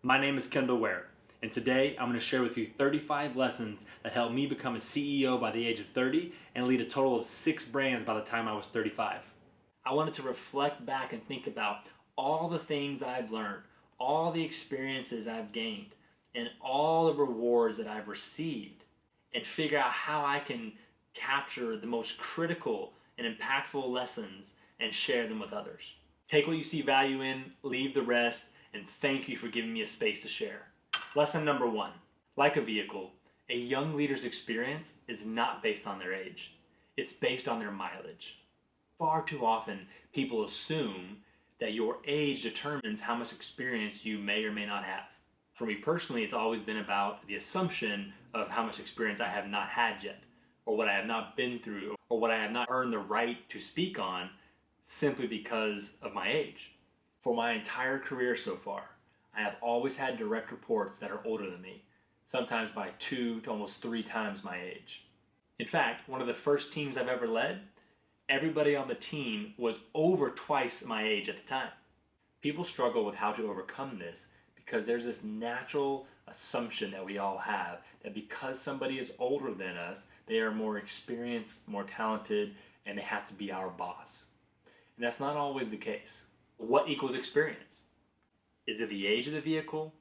My name is Kendall Ware, and today I'm going to share with you 35 lessons that helped me become a CEO by the age of 30 and lead a total of 6 brands by the time I was 35. I wanted to reflect back and think about all the things I've learned, all the experiences I've gained, and all the rewards that I've received, and figure out how I can capture the most critical and impactful lessons and share them with others. Take what you see value in, leave the rest, and thank you for giving me a space to share. Lesson number 1. Like a vehicle, a young leader's experience is not based on their age. It's based on their mileage. Far too often, people assume that your age determines how much experience you may or may not have. For me personally, it's always been about the assumption of how much experience I have not had yet, or what I have not been through, or what I have not earned the right to speak on simply because of my age. For my entire career so far, I have always had direct reports that are older than me, sometimes by 2 to almost 3 times my age. In fact, one of the first teams I've ever led, everybody on the team was over twice my age at the time. People struggle with how to overcome this because there's this natural assumption that we all have that because somebody is older than us, they are more experienced, more talented, and they have to be our boss. And that's not always the case. What equals experience? Is it the age of the vehicle,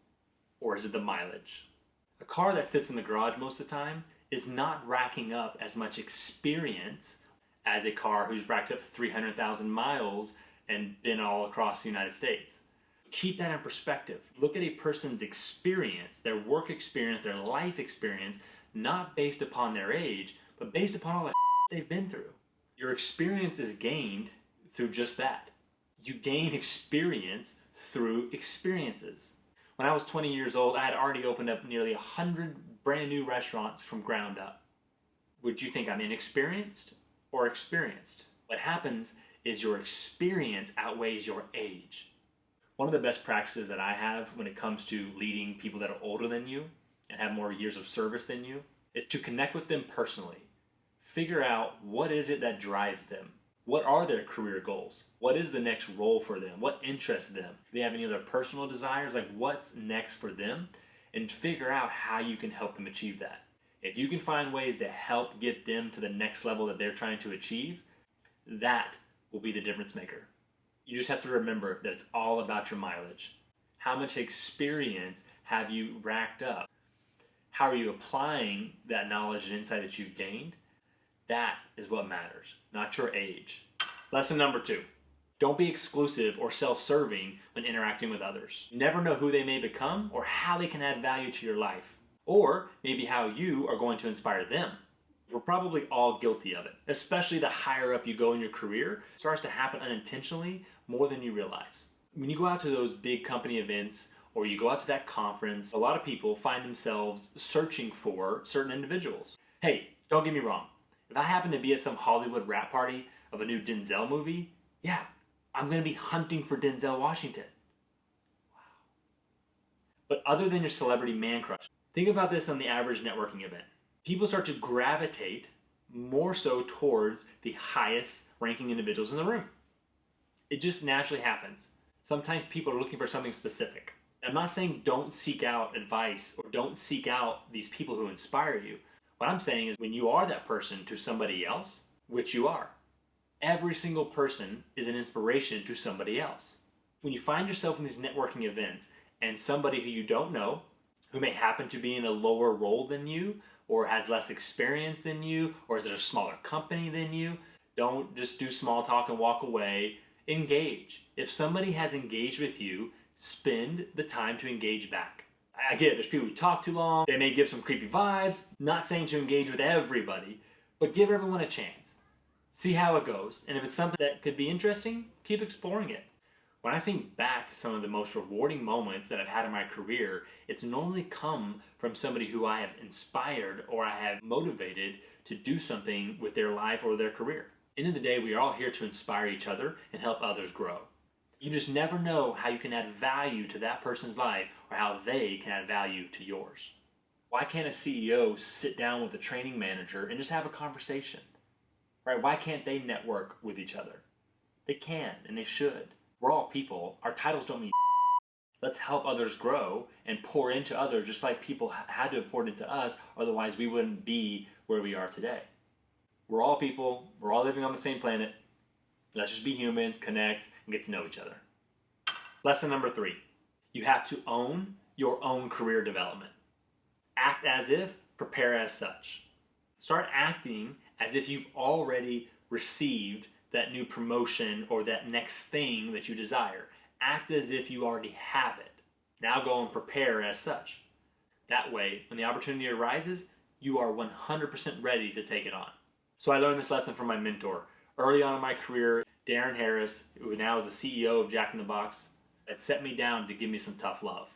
or is it the mileage? A car that sits in the garage most of the time is not racking up as much experience as a car who's racked up 300,000 miles and been all across the United States. Keep that in perspective. Look at a person's experience, their work experience, their life experience, not based upon their age, but based upon all the they've been through. Your experience is gained through just that. You gain experience through experiences. When I was 20 years old, I had already opened up nearly 100 brand new restaurants from ground up. Would you think I'm inexperienced or experienced? What happens is your experience outweighs your age. One of the best practices that I have when it comes to leading people that are older than you and have more years of service than you is to connect with them personally. Figure out what is it that drives them. What are their career goals? What is the next role for them? What interests them? Do they have any other personal desires? Like what's next for them? And figure out how you can help them achieve that. If you can find ways to help get them to the next level that they're trying to achieve, that will be the difference maker. You just have to remember that it's all about your mileage. How much experience have you racked up? How are you applying that knowledge and insight that you've gained? That is what matters, not your age. Lesson number 2. Don't be exclusive or self-serving when interacting with others. You never know who they may become or how they can add value to your life, or maybe how you are going to inspire them. We're probably all guilty of it, especially the higher up you go in your career. It starts to happen unintentionally more than you realize. When you go out to those big company events or you go out to that conference, a lot of people find themselves searching for certain individuals. Hey, don't get me wrong. If I happen to be at some Hollywood wrap party of a new Denzel movie, yeah, I'm going to be hunting for Denzel Washington. Wow. But other than your celebrity man crush, think about this on the average networking event. People start to gravitate more so towards the highest ranking individuals in the room. It just naturally happens. Sometimes people are looking for something specific. I'm not saying don't seek out advice or don't seek out these people who inspire you. What I'm saying is when you are that person to somebody else, which you are, every single person is an inspiration to somebody else. When you find yourself in these networking events and somebody who you don't know, who may happen to be in a lower role than you, or has less experience than you, or is it a smaller company than you, don't just do small talk and walk away. Engage. If somebody has engaged with you, spend the time to engage back. I get it, there's people who talk too long, they may give some creepy vibes, not saying to engage with everybody, but give everyone a chance. See how it goes, and if it's something that could be interesting, keep exploring it. When I think back to some of the most rewarding moments that I've had in my career, it's normally come from somebody who I have inspired or I have motivated to do something with their life or their career. End of the day, we are all here to inspire each other and help others grow. You just never know how you can add value to that person's life or how they can add value to yours. Why can't a CEO sit down with a training manager and just have a conversation? Right? Why can't they network with each other? They can and they should. We're all people. Our titles don't mean Let's help others grow and pour into others just like people had to have poured into us, otherwise we wouldn't be where we are today. We're all people, we're all living on the same planet. Let's just be humans, connect, and get to know each other. Lesson number 3, you have to own your own career development. Act as if, prepare as such. Start acting as if you've already received that new promotion or that next thing that you desire. Act as if you already have it. Now go and prepare as such. That way, when the opportunity arises, you are 100% ready to take it on. So I learned this lesson from my mentor. Early on in my career, Darren Harris, who now is the CEO of Jack in the Box, had set me down to give me some tough love.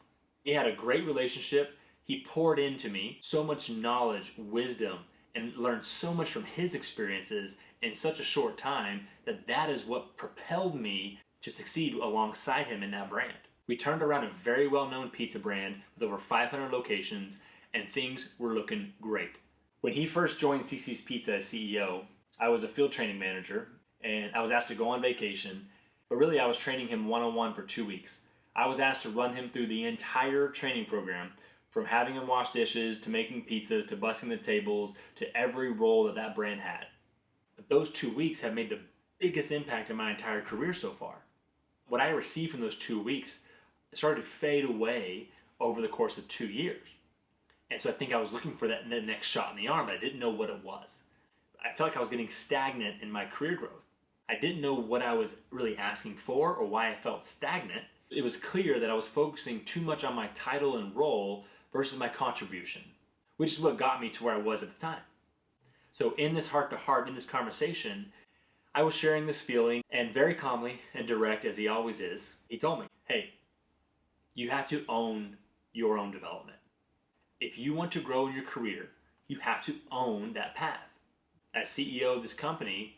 He had a great relationship. He poured into me so much knowledge, wisdom, and learned so much from his experiences in such a short time that is what propelled me to succeed alongside him in that brand. We turned around a very well-known pizza brand with over 500 locations, and things were looking great. When he first joined CC's Pizza as CEO, I was a field training manager, and I was asked to go on vacation, but really I was training him one-on-one for 2 weeks. I was asked to run him through the entire training program, from having him wash dishes, to making pizzas, to busting the tables, to every role that brand had. But those 2 weeks have made the biggest impact in my entire career so far. What I received from those 2 weeks started to fade away over the course of 2 years. And so I think I was looking for that next shot in the arm, but I didn't know what it was. I felt like I was getting stagnant in my career growth. I didn't know what I was really asking for or why I felt stagnant. It was clear that I was focusing too much on my title and role versus my contribution, which is what got me to where I was at the time. So in this heart-to-heart, in this conversation, I was sharing this feeling, and very calmly and direct as he always is, he told me, hey, you have to own your own development. If you want to grow in your career, you have to own that path. As CEO of this company,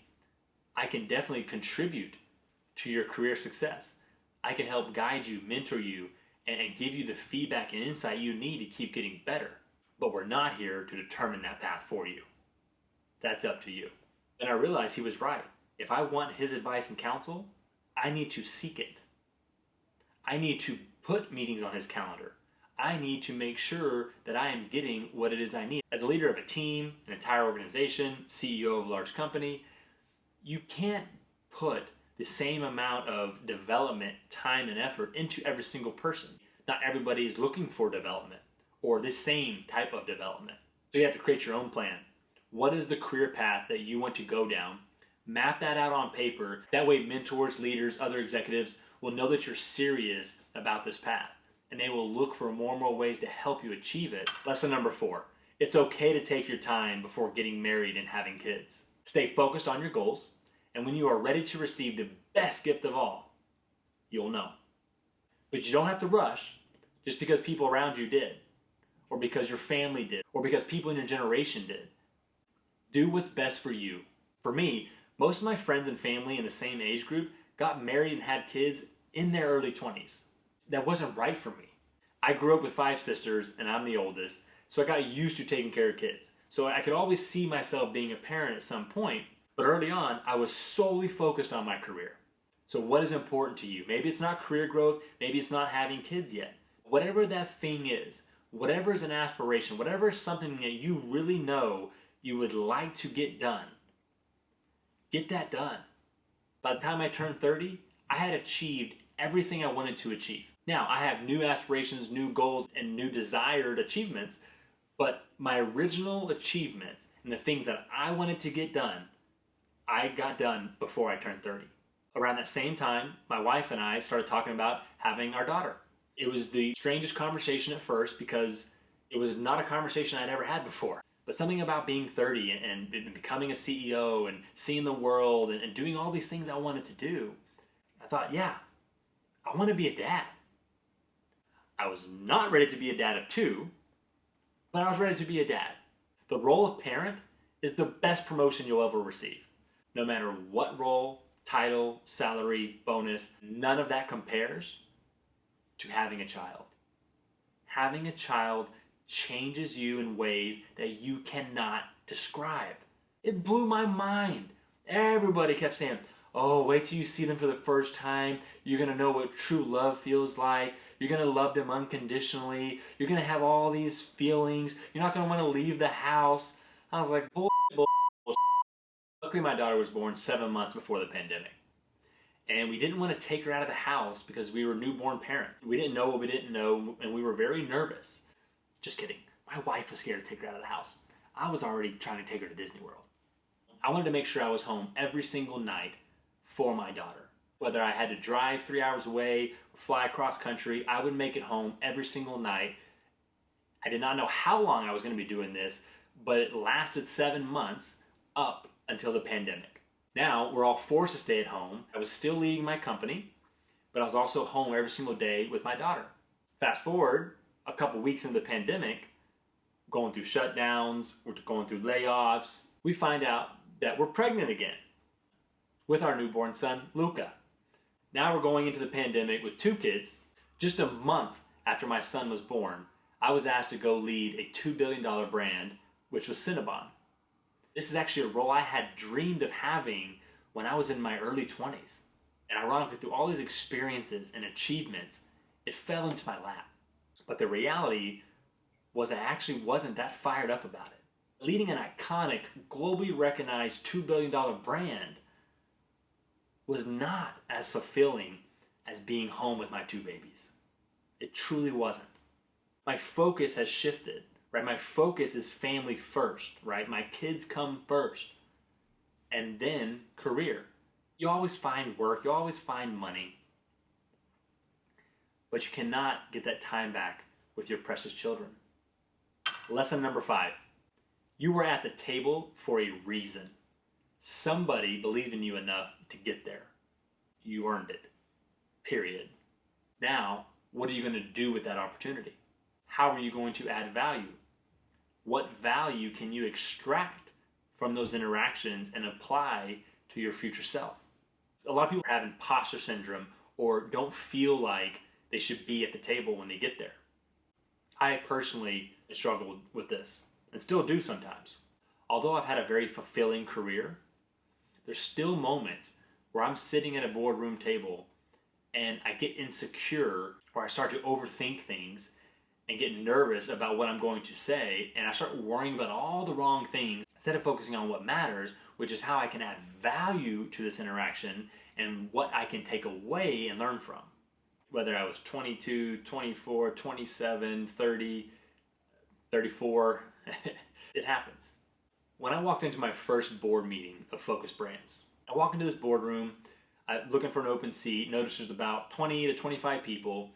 I can definitely contribute to your career success. I can help guide you, mentor you, and give you the feedback and insight you need to keep getting better. But we're not here to determine that path for you. That's up to you. And I realized he was right. If I want his advice and counsel, I need to seek it. I need to put meetings on his calendar. I need to make sure that I am getting what it is I need. As a leader of a team, an entire organization, CEO of a large company, you can't put the same amount of development, time, and effort into every single person. Not everybody is looking for development or the same type of development. So you have to create your own plan. What is the career path that you want to go down? Map that out on paper. That way mentors, leaders, other executives will know that you're serious about this path, and they will look for more and more ways to help you achieve it. Lesson number 4, it's okay to take your time before getting married and having kids. Stay focused on your goals, and when you are ready to receive the best gift of all, you'll know. But you don't have to rush just because people around you did, or because your family did, or because people in your generation did. Do what's best for you. For me, most of my friends and family in the same age group got married and had kids in their early 20s. That wasn't right for me. I grew up with 5 sisters and I'm the oldest, so I got used to taking care of kids. So I could always see myself being a parent at some point, but early on, I was solely focused on my career. So what is important to you? Maybe it's not career growth, maybe it's not having kids yet. Whatever that thing is, whatever is an aspiration, whatever is something that you really know you would like to get done, get that done. By the time I turned 30, I had achieved everything I wanted to achieve. Now, I have new aspirations, new goals, and new desired achievements, but my original achievements and the things that I wanted to get done, I got done before I turned 30. Around that same time, my wife and I started talking about having our daughter. It was the strangest conversation at first because it was not a conversation I'd ever had before. But something about being 30 and becoming a CEO and seeing the world and doing all these things I wanted to do, I thought, yeah, I want to be a dad. I was not ready to be a dad of 2, but I was ready to be a dad. The role of parent is the best promotion you'll ever receive. No matter what role, title, salary, bonus, none of that compares to having a child. Having a child changes you in ways that you cannot describe. It blew my mind. Everybody kept saying, oh, wait till you see them for the first time. You're going to know what true love feels like. You're going to love them unconditionally. You're going to have all these feelings. You're not going to want to leave the house. I was like, bullshit. Luckily, my daughter was born 7 months before the pandemic. And we didn't want to take her out of the house because we were newborn parents. We didn't know what we didn't know, and we were very nervous. Just kidding. My wife was scared to take her out of the house. I was already trying to take her to Disney World. I wanted to make sure I was home every single night for my daughter. Whether I had to drive 3 hours away or fly across country, I would make it home every single night. I did not know how long I was going to be doing this, but it lasted 7 months up until the pandemic. Now, we're all forced to stay at home. I was still leading my company, but I was also home every single day with my daughter. Fast forward a couple weeks into the pandemic, going through shutdowns, we're going through layoffs, we find out that we're pregnant again with our newborn son, Luca. Now we're going into the pandemic with 2 kids. Just a month after my son was born, I was asked to go lead a $2 billion brand, which was Cinnabon. This is actually a role I had dreamed of having when I was in my early 20s. And ironically, through all these experiences and achievements, it fell into my lap. But the reality was I actually wasn't that fired up about it. Leading an iconic, globally recognized $2 billion brand was not as fulfilling as being home with my 2 babies. It truly wasn't. My focus has shifted, right? My focus is family first, right? My kids come first, and then career. You always find work, you always find money, but you cannot get that time back with your precious children. Lesson number 5. You were at the table for a reason. Somebody believed in you enough to get there. You earned it. Period. Now, what are you going to do with that opportunity? How are you going to add value? What value can you extract from those interactions and apply to your future self? A lot of people have imposter syndrome or don't feel like they should be at the table when they get there. I personally struggled with this and still do sometimes. Although I've had a very fulfilling career, there's still moments where I'm sitting at a boardroom table and I get insecure or I start to overthink things and get nervous about what I'm going to say, and I start worrying about all the wrong things instead of focusing on what matters, which is how I can add value to this interaction and what I can take away and learn from. Whether I was 22, 24, 27, 30, 34, it happens. When I walked into my first board meeting of Focus Brands, I walk into this boardroom, I'm looking for an open seat, notice there's about 20 to 25 people,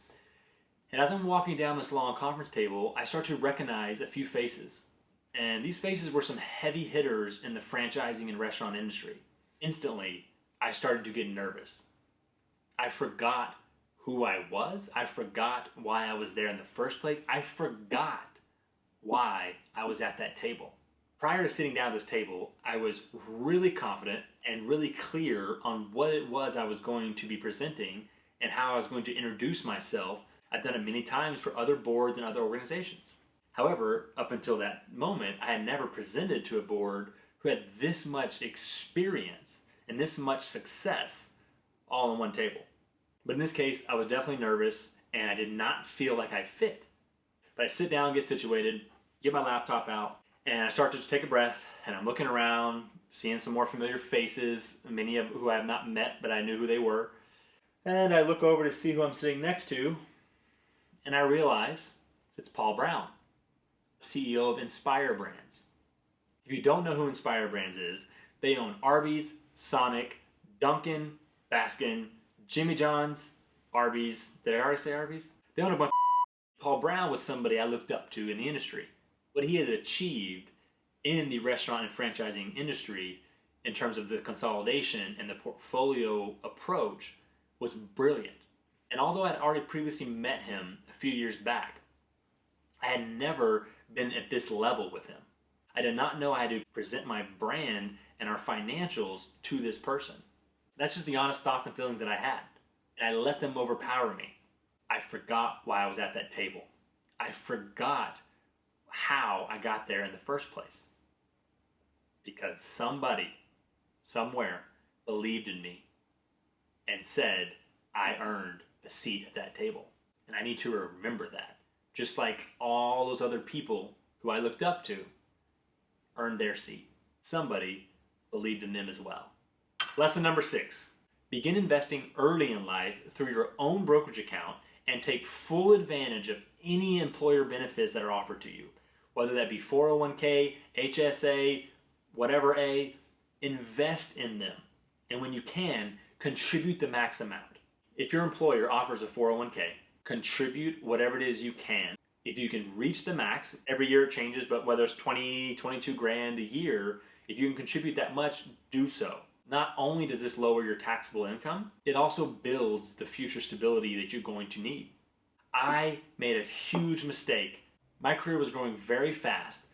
and as I'm walking down this long conference table, I start to recognize a few faces. And these faces were some heavy hitters in the franchising and restaurant industry. Instantly, I started to get nervous. I forgot who I was. I forgot why I was there in the first place. I forgot why I was at that table. Prior to sitting down at this table, I was really confident and really clear on what it was I was going to be presenting and how I was going to introduce myself. I've done it many times for other boards and other organizations. However, up until that moment, I had never presented to a board who had this much experience and this much success all on one table. But in this case, I was definitely nervous and I did not feel like I fit. But I sit down, get situated, get my laptop out, and I start to just take a breath, and I'm looking around, seeing some more familiar faces, many of who I have not met, but I knew who they were. And I look over to see who I'm sitting next to, and I realize it's Paul Brown, CEO of Inspire Brands. If you don't know who Inspire Brands is, they own Arby's, Sonic, Dunkin', Baskin, Jimmy John's, Arby's. Did I already say Arby's? They own a bunch of... Paul Brown was somebody I looked up to in the industry. What he had achieved in the restaurant and franchising industry in terms of the consolidation and the portfolio approach was brilliant. And although I'd already previously met him a few years back, I had never been at this level with him. I did not know I had to present my brand and our financials to this person. That's just the honest thoughts and feelings that I had. And I let them overpower me. I forgot why I was at that table. I forgot how I got there in the first place. Because somebody, somewhere, believed in me and said I earned a seat at that table. And I need to remember that. Just like all those other people who I looked up to earned their seat. Somebody believed in them as well. Lesson number 6. Begin investing early in life through your own brokerage account and take full advantage of any employer benefits that are offered to you. Whether that be 401k, HSA, whatever A, invest in them. And when you can, contribute the max amount. If your employer offers a 401k, contribute whatever it is you can. If you can reach the max, every year it changes, but whether it's 20, 22 grand a year, if you can contribute that much, do so. Not only does this lower your taxable income, it also builds the future stability that you're going to need. I made a huge mistake. My career was growing very fast,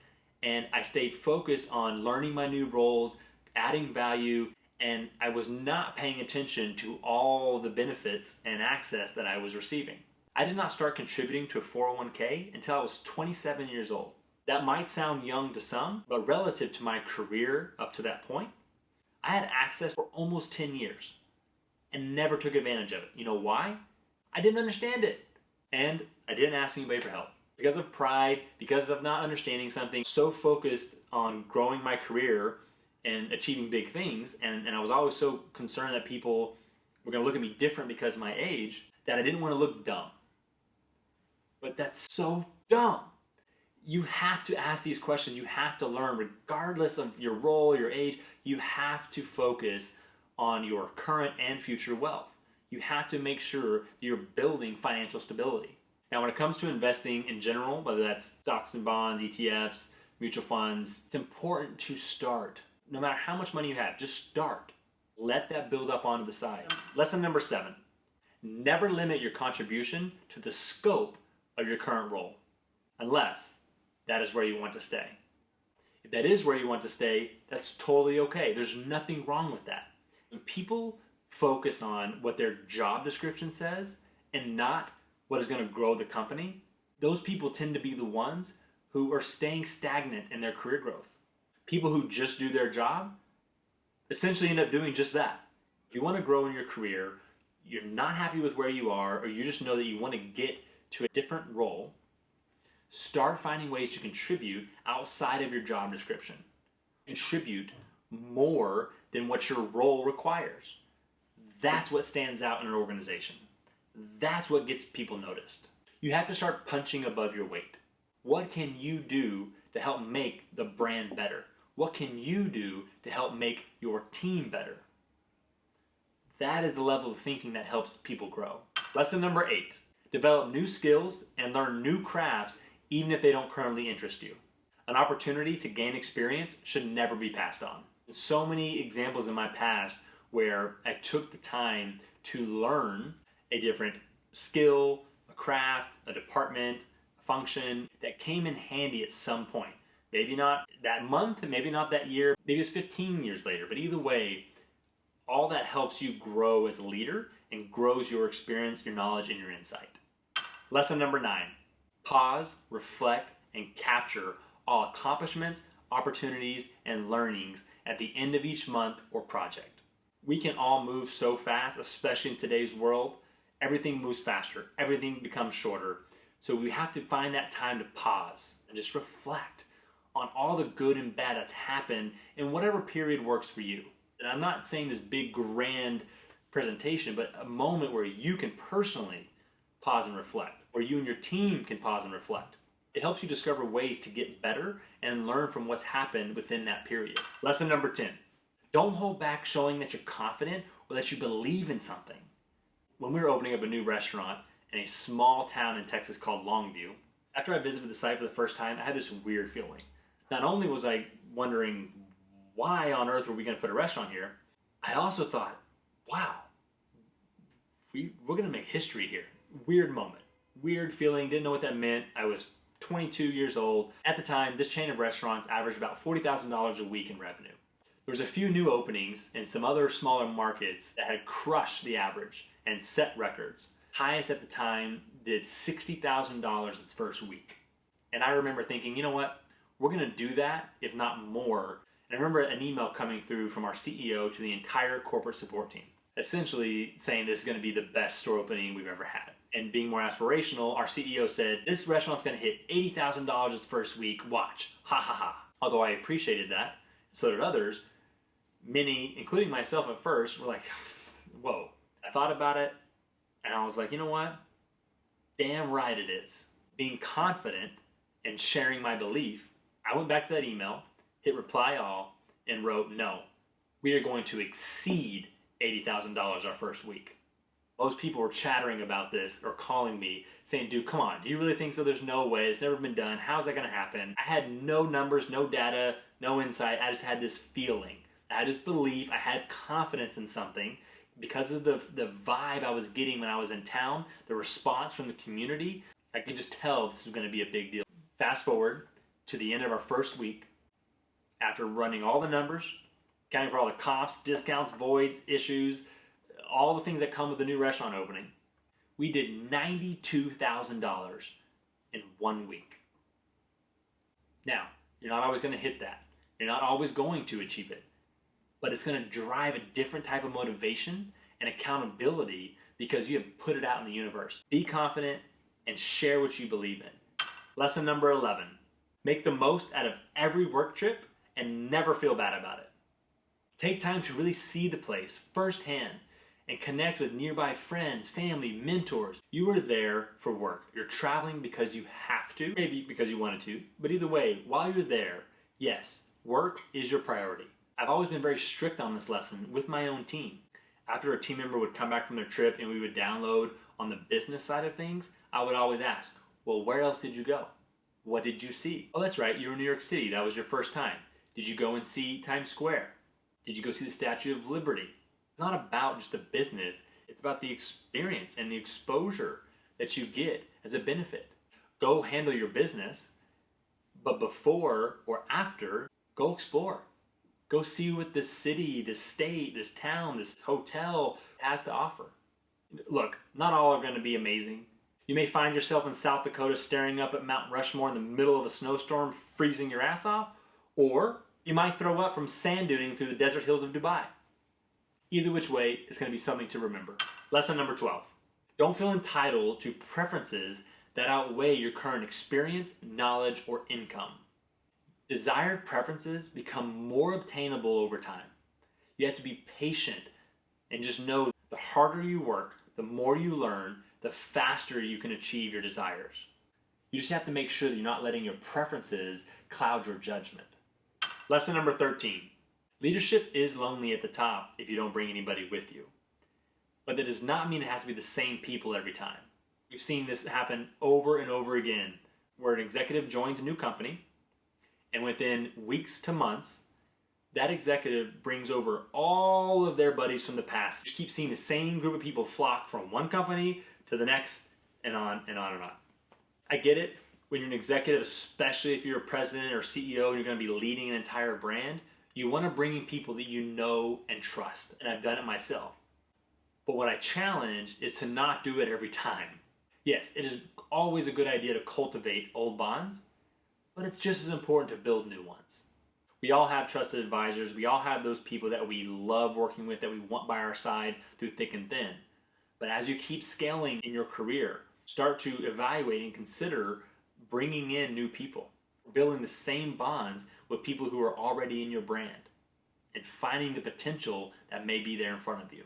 and I stayed focused on learning my new roles, adding value, and I was not paying attention to all the benefits and access that I was receiving. I did not start contributing to a 401k until I was 27 years old. That might sound young to some, but relative to my career up to that point, I had access for almost 10 years and never took advantage of it. You know why? I didn't understand it. And I didn't ask anybody for help. Because of pride, because of not understanding something, so focused on growing my career and achieving big things, and I was always so concerned that people were going to look at me different because of my age, that I didn't want to look dumb. But that's so dumb. You have to ask these questions. You have to learn, regardless of your role, your age. You have to focus on your current and future wealth. You have to make sure that you're building financial stability. Now, when it comes to investing in general, whether that's stocks and bonds, ETFs, mutual funds, it's important to start. No matter how much money you have, just start. Let that build up onto the side. Lesson number 7. Never limit your contribution to the scope of your current role, unless that is where you want to stay. If that is where you want to stay, that's totally okay. There's nothing wrong with that. When people focus on what their job description says and not what is going to grow the company, those people tend to be the ones who are staying stagnant in their career growth. People who just do their job essentially end up doing just that. If you want to grow in your career, you're not happy with where you are, or you just know that you want to get to a different role, start finding ways to contribute outside of your job description. Contribute more than what your role requires. That's what stands out in an organization. That's what gets people noticed. You have to start punching above your weight. What can you do to help make the brand better? What can you do to help make your team better? That is the level of thinking that helps people grow. Lesson number 8. Develop new skills and learn new crafts even if they don't currently interest you. An opportunity to gain experience should never be passed on. So many examples in my past where I took the time to learn a different skill, a craft, a department, a function that came in handy at some point. Maybe not that month, maybe not that year, maybe it's 15 years later, but either way, all that helps you grow as a leader and grows your experience, your knowledge, and your insight. Lesson number 9, pause, reflect, and capture all accomplishments, opportunities, and learnings at the end of each month or project. We can all move so fast, especially in today's world. Everything moves faster, everything becomes shorter. So we have to find that time to pause and just reflect on all the good and bad that's happened in whatever period works for you. And I'm not saying this big grand presentation, but a moment where you can personally pause and reflect, or you and your team can pause and reflect. It helps you discover ways to get better and learn from what's happened within that period. Lesson number 10, don't hold back showing that you're confident or that you believe in something. When we were opening up a new restaurant in a small town in Texas called Longview, after I visited the site for the first time, I had this weird feeling. Not only was I wondering why on earth were we going to put a restaurant here, I also thought, wow, we're going to make history here. Weird moment. Weird feeling, didn't know what that meant. I was 22 years old. At the time, this chain of restaurants averaged about $40,000 a week in revenue. There was a few new openings in some other smaller markets that had crushed the average and set records. Highest at the time did $60,000 its first week. And I remember thinking, you know what? We're going to do that, if not more. And I remember an email coming through from our CEO to the entire corporate support team, essentially saying this is going to be the best store opening we've ever had. And being more aspirational, our CEO said, this restaurant's gonna hit $80,000 this first week, watch, ha ha ha. Although I appreciated that, so did others, many, including myself at first, were like, whoa. I thought about it, and I was like, you know what? Damn right it is. Being confident and sharing my belief, I went back to that email, hit reply all, and wrote, no, we are going to exceed $80,000 our first week. Most people were chattering about this or calling me saying, dude, come on, do you really think so? There's no way, it's never been done. How's that gonna happen? I had no numbers, no data, no insight. I just had this feeling. I had this belief, I had confidence in something because of the vibe I was getting when I was in town, the response from the community. I could just tell this was gonna be a big deal. Fast forward to the end of our first week, after running all the numbers, accounting for all the costs, discounts, voids, issues, all the things that come with the new restaurant opening, we did $92,000 in 1 week. Now, you're not always going to hit that. You're not always going to achieve it. But it's going to drive a different type of motivation and accountability because you have put it out in the universe. Be confident and share what you believe in. Lesson number 11. Make the most out of every work trip and never feel bad about it. Take time to really see the place firsthand and connect with nearby friends, family, mentors. You are there for work. You're traveling because you have to, maybe because you wanted to, but either way, while you're there, yes, work is your priority. I've always been very strict on this lesson with my own team. After a team member would come back from their trip and we would download on the business side of things, I would always ask, well, where else did you go? What did you see? Oh, that's right, you were in New York City. That was your first time. Did you go and see Times Square? Did you go see the Statue of Liberty? It's not about just the business, it's about the experience and the exposure that you get as a benefit. Go handle your business, but before or after, go explore. Go see what this city, this state, this town, this hotel has to offer. Look, not all are going to be amazing. You may find yourself in South Dakota staring up at Mount Rushmore in the middle of a snowstorm, freezing your ass off, or you might throw up from sand duning through the desert hills of Dubai. Either which way, it's going to be something to remember. Lesson number 12. Don't feel entitled to preferences that outweigh your current experience, knowledge, or income. Desired preferences become more obtainable over time. You have to be patient and just know the harder you work, the more you learn, the faster you can achieve your desires. You just have to make sure that you're not letting your preferences cloud your judgment. Lesson number 13. Leadership is lonely at the top if you don't bring anybody with you. But that does not mean it has to be the same people every time. We've seen this happen over and over again, where an executive joins a new company, and within weeks to months, that executive brings over all of their buddies from the past. You keep seeing the same group of people flock from one company to the next, and on and on and on. I get it. When you're an executive, especially if you're a president or CEO and you're going to be leading an entire brand, you want to bring in people that you know and trust. And I've done it myself. But what I challenge is to not do it every time. Yes, it is always a good idea to cultivate old bonds, but it's just as important to build new ones. We all have trusted advisors. We all have those people that we love working with, that we want by our side through thick and thin. But as you keep scaling in your career, start to evaluate and consider bringing in new people, building the same bonds with people who are already in your brand, and finding the potential that may be there in front of you.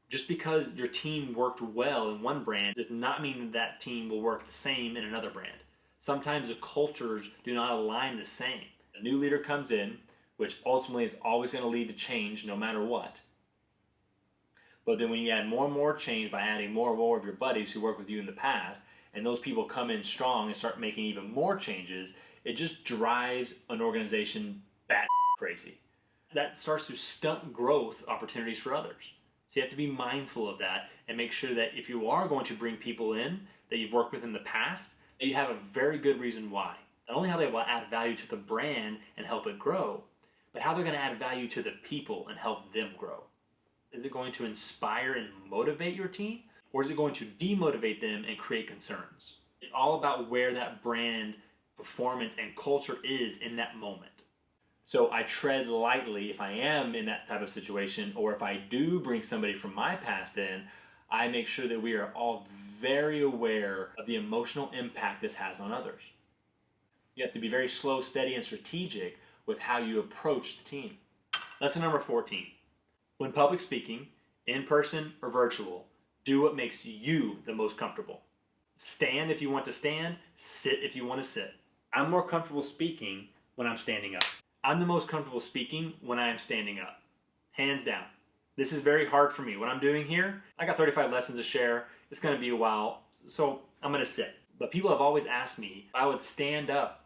Just because your team worked well in one brand does not mean that that team will work the same in another brand. Sometimes the cultures do not align the same. A new leader comes in, which ultimately is always going to lead to change no matter what. But then when you add more and more change by adding more and more of your buddies who worked with you in the past, and those people come in strong and start making even more changes, it just drives an organization bat crazy. That starts to stunt growth opportunities for others. So you have to be mindful of that and make sure that if you are going to bring people in that you've worked with in the past, that you have a very good reason why. Not only how they will add value to the brand and help it grow, but how they're going to add value to the people and help them grow. Is it going to inspire and motivate your team? Or is it going to demotivate them and create concerns? It's all about where that brand performance and culture is in that moment. So I tread lightly if I am in that type of situation, or if I do bring somebody from my past in, I make sure that we are all very aware of the emotional impact this has on others. You have to be very slow, steady, and strategic with how you approach the team. Lesson number 14. When public speaking, in person or virtual, do what makes you the most comfortable. Stand if you want to stand, sit if you want to sit. I'm more comfortable speaking when I'm standing up. I'm the most comfortable speaking when I am standing up. Hands down. This is very hard for me. What I'm doing here, I got 35 lessons to share. It's going to be a while, so I'm going to sit. But people have always asked me if I would stand up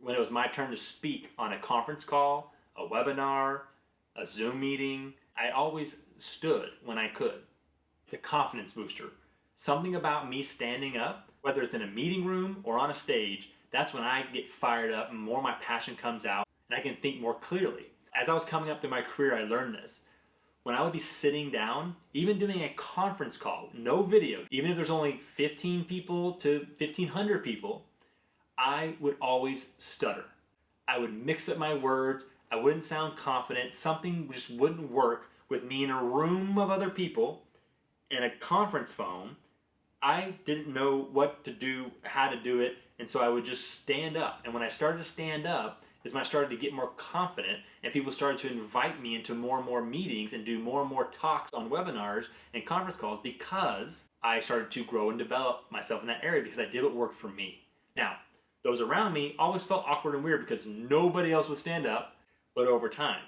when it was my turn to speak on a conference call, a webinar, a Zoom meeting. I always stood when I could. It's a confidence booster. Something about me standing up, whether it's in a meeting room or on a stage, that's when I get fired up and more of my passion comes out and I can think more clearly. As I was coming up through my career, I learned this. When I would be sitting down, even doing a conference call, no video, even if there's only 15 people to 1,500 people, I would always stutter. I would mix up my words. I wouldn't sound confident. Something just wouldn't work with me in a room of other people and a conference phone. I didn't know what to do, how to do it, and so I would just stand up. And when I started to stand up is when I started to get more confident and people started to invite me into more and more meetings and do more and more talks on webinars and conference calls because I started to grow and develop myself in that area because I did what worked for me. Now, those around me always felt awkward and weird because nobody else would stand up, but over time,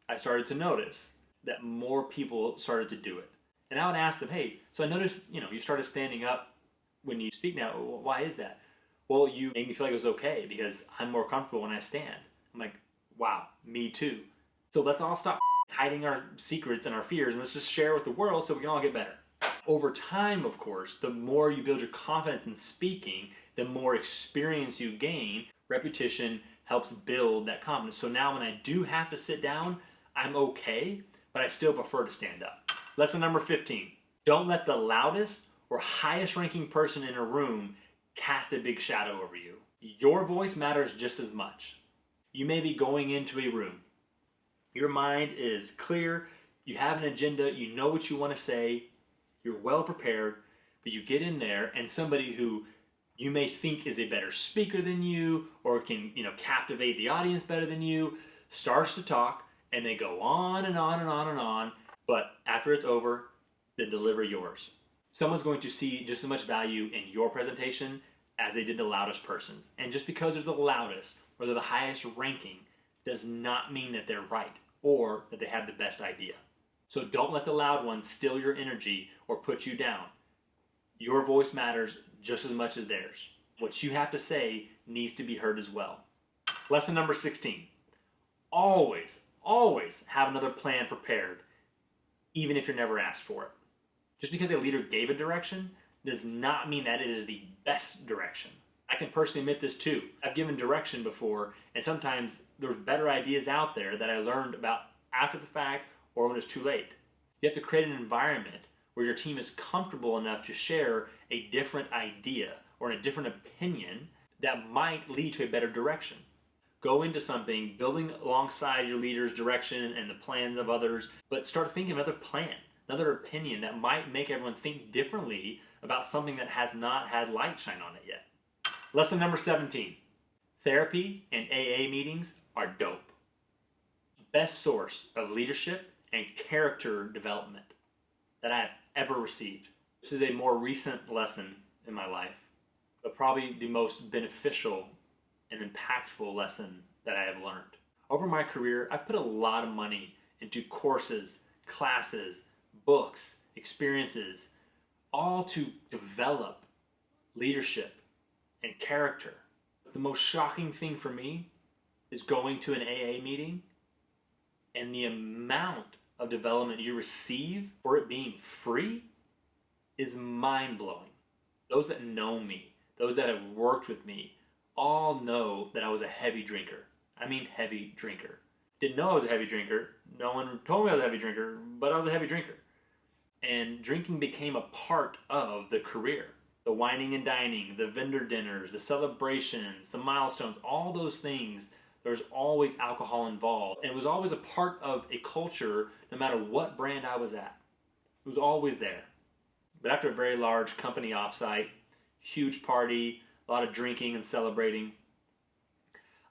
I started to notice that more people started to do it. And I would ask them, hey, so I noticed, you started standing up when you speak now. Why is that? Well, you made me feel like it was okay because I'm more comfortable when I stand. I'm like, wow, me too. So let's all stop hiding our secrets and our fears and let's just share with the world so we can all get better. Over time, of course, the more you build your confidence in speaking, the more experience you gain. Repetition helps build that confidence. So now when I do have to sit down, I'm okay, but I still prefer to stand up. Lesson number 15. Don't let the loudest or highest ranking person in a room cast a big shadow over you. Your voice matters just as much. You may be going into a room. Your mind is clear. You have an agenda. You know what you want to say. You're well prepared. But you get in there and somebody who you may think is a better speaker than you or can captivate the audience better than you starts to talk and they go on and on and on and on. But after it's over, then deliver yours. Someone's going to see just as much value in your presentation as they did the loudest person's. And just because they're the loudest or they're the highest ranking does not mean that they're right or that they have the best idea. So don't let the loud ones steal your energy or put you down. Your voice matters just as much as theirs. What you have to say needs to be heard as well. Lesson number 16. Always have another plan prepared, even if you're never asked for it. Just because a leader gave a direction does not mean that it is the best direction. I can personally admit this too. I've given direction before, and sometimes there's better ideas out there that I learned about after the fact or when it's too late. You have to create an environment where your team is comfortable enough to share a different idea or a different opinion that might lead to a better direction. Go into something building alongside your leader's direction and the plans of others, but start thinking of another plan, another opinion that might make everyone think differently about something that has not had light shine on it yet. Lesson number 17. Therapy and AA meetings are dope. Best source of leadership and character development that I have ever received. This is a more recent lesson in my life, but probably the most beneficial and impactful lesson that I have learned. Over my career, I've put a lot of money into courses, classes, books, experiences, all to develop leadership and character. The most shocking thing for me is going to an AA meeting and the amount of development you receive for it being free is mind-blowing. Those that know me, those that have worked with me, all know that I was a heavy drinker. I mean heavy drinker. Didn't know I was a heavy drinker. No one told me I was a heavy drinker, but I was a heavy drinker. And drinking became a part of the career. The wining and dining, the vendor dinners, the celebrations, the milestones, all those things, there's always alcohol involved. And it was always a part of a culture no matter what brand I was at. It was always there. But after a very large company offsite, huge party, a lot of drinking and celebrating,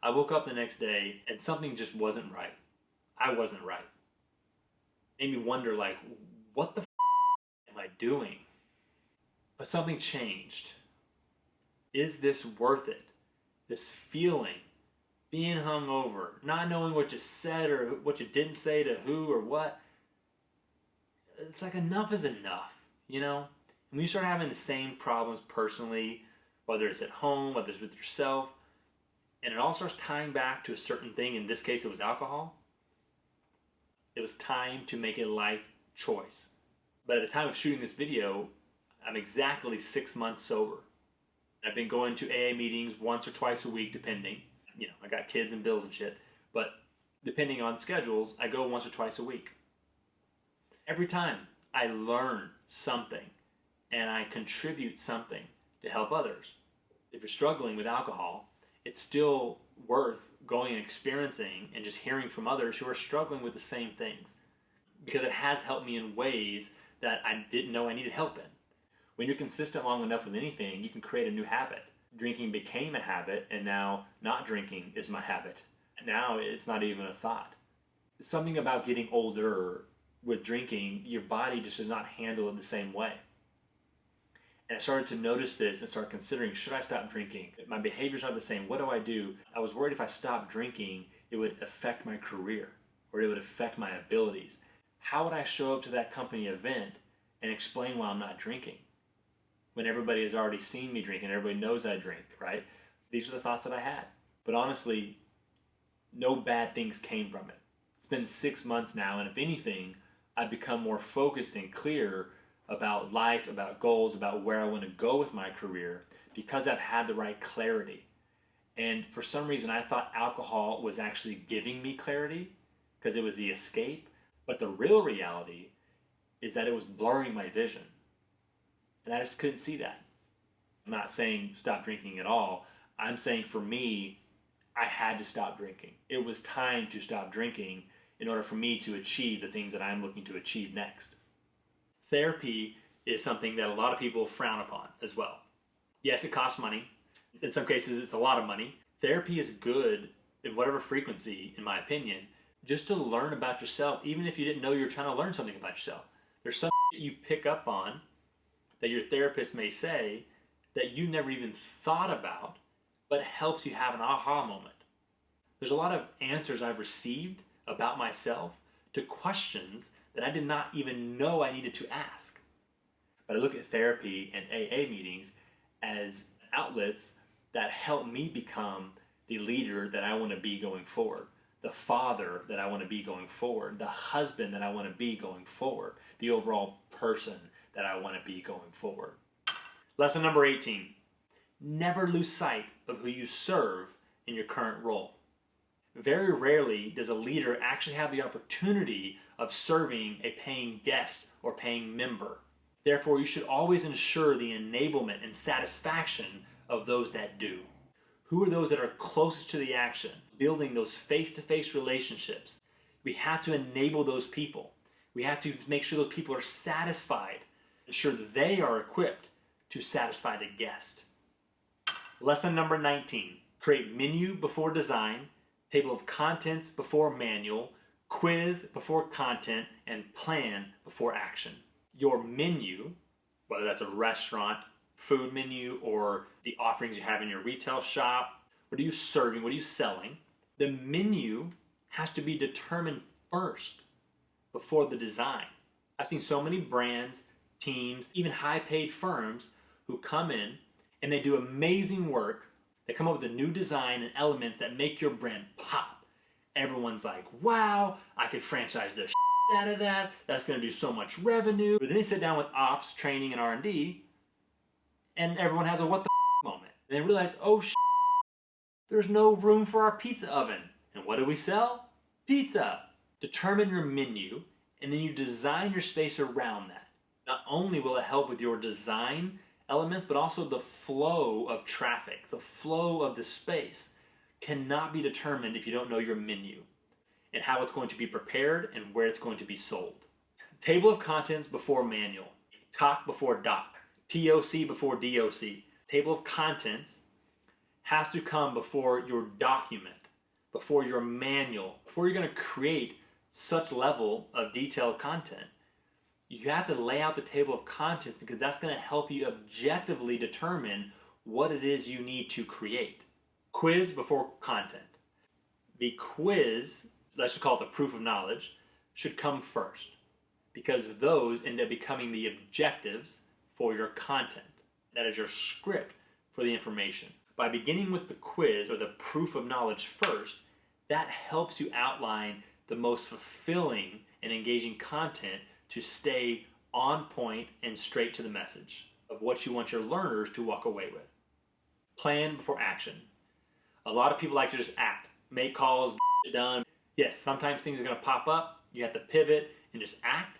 I woke up the next day and something just wasn't right. I wasn't right. Made me wonder, like, what the am I doing? But something changed. Is this worth it? This feeling, being hungover, not knowing what you said or what you didn't say to who or what. It's like enough is enough, you know? And when you start having the same problems personally, whether it's at home, whether it's with yourself, and it all starts tying back to a certain thing, in this case it was alcohol, it was time to make a life choice. But at the time of shooting this video, I'm exactly 6 months sober. I've been going to AA meetings once or twice a week, depending. You know, I got kids and bills and shit. But depending on schedules, I go once or twice a week. Every time I learn something and I contribute something to help others. If you're struggling with alcohol, it's still worth going and experiencing and just hearing from others who are struggling with the same things. Because it has helped me in ways that I didn't know I needed help in. When you're consistent long enough with anything, you can create a new habit. Drinking became a habit, and now not drinking is my habit. Now it's not even a thought. Something about getting older with drinking, your body just does not handle it the same way. And I started to notice this and start considering, should I stop drinking? My behavior's not the same. What do I do? I was worried if I stopped drinking, it would affect my career or it would affect my abilities. How would I show up to that company event and explain why I'm not drinking when everybody has already seen me drink and everybody knows I drink, right? These are the thoughts that I had. But honestly, no bad things came from it. It's been 6 months now, and if anything, I've become more focused and clear about life, about goals, about where I want to go with my career because I've had the right clarity. And for some reason, I thought alcohol was actually giving me clarity because it was the escape. But the real reality is that it was blurring my vision. And I just couldn't see that. I'm not saying stop drinking at all. I'm saying for me, I had to stop drinking. It was time to stop drinking in order for me to achieve the things that I'm looking to achieve next. Therapy is something that a lot of people frown upon as well. Yes, it costs money. In some cases, it's a lot of money. Therapy is good in whatever frequency, in my opinion, just to learn about yourself, even if you didn't know you were trying to learn something about yourself. There's some you pick up on that your therapist may say that you never even thought about, but helps you have an aha moment. There's a lot of answers I've received about myself to questions that I did not even know I needed to ask. But I look at therapy and AA meetings as outlets that help me become the leader that I want to be going forward, the father that I want to be going forward, the husband that I want to be going forward, the overall person that I want to be going forward. Lesson number 18, never lose sight of who you serve in your current role. Very rarely does a leader actually have the opportunity of serving a paying guest or paying member. Therefore, you should always ensure the enablement and satisfaction of those that do. Who are those that are closest to the action? Building those face-to-face relationships. We have to enable those people. We have to make sure those people are satisfied, ensure that they are equipped to satisfy the guest. Lesson number 19, create menu before design, table of contents before manual, quiz before content, and plan before action. Your menu, whether that's a restaurant, food menu, or the offerings you have in your retail shop, what are you serving, what are you selling? The menu has to be determined first before the design. I've seen so many brands, teams, even high-paid firms who come in and they do amazing work. They come up with a new design and elements that make your brand pop. Everyone's like, wow, I could franchise the out of that. That's going to do so much revenue. But then they sit down with ops, training, and R&D, and everyone has a what the moment. And they realize, oh, there's no room for our pizza oven. And what do we sell? Pizza. Determine your menu, and then you design your space around that. Not only will it help with your design elements, but also the flow of traffic, the flow of the space cannot be determined if you don't know your menu and how it's going to be prepared and where it's going to be sold. Table of contents before manual. Talk before doc. TOC before DOC. Table of contents has to come before your document, before your manual, before you're going to create such level of detailed content. You have to lay out the table of contents because that's going to help you objectively determine what it is you need to create. Quiz before content. The quiz, let's just call it the proof of knowledge, should come first because those end up becoming the objectives for your content. That is your script for the information. By beginning with the quiz or the proof of knowledge first, that helps you outline the most fulfilling and engaging content to stay on point and straight to the message of what you want your learners to walk away with. Plan before action. A lot of people like to just act, make calls, get it done. Yes, sometimes things are going to pop up. You have to pivot and just act.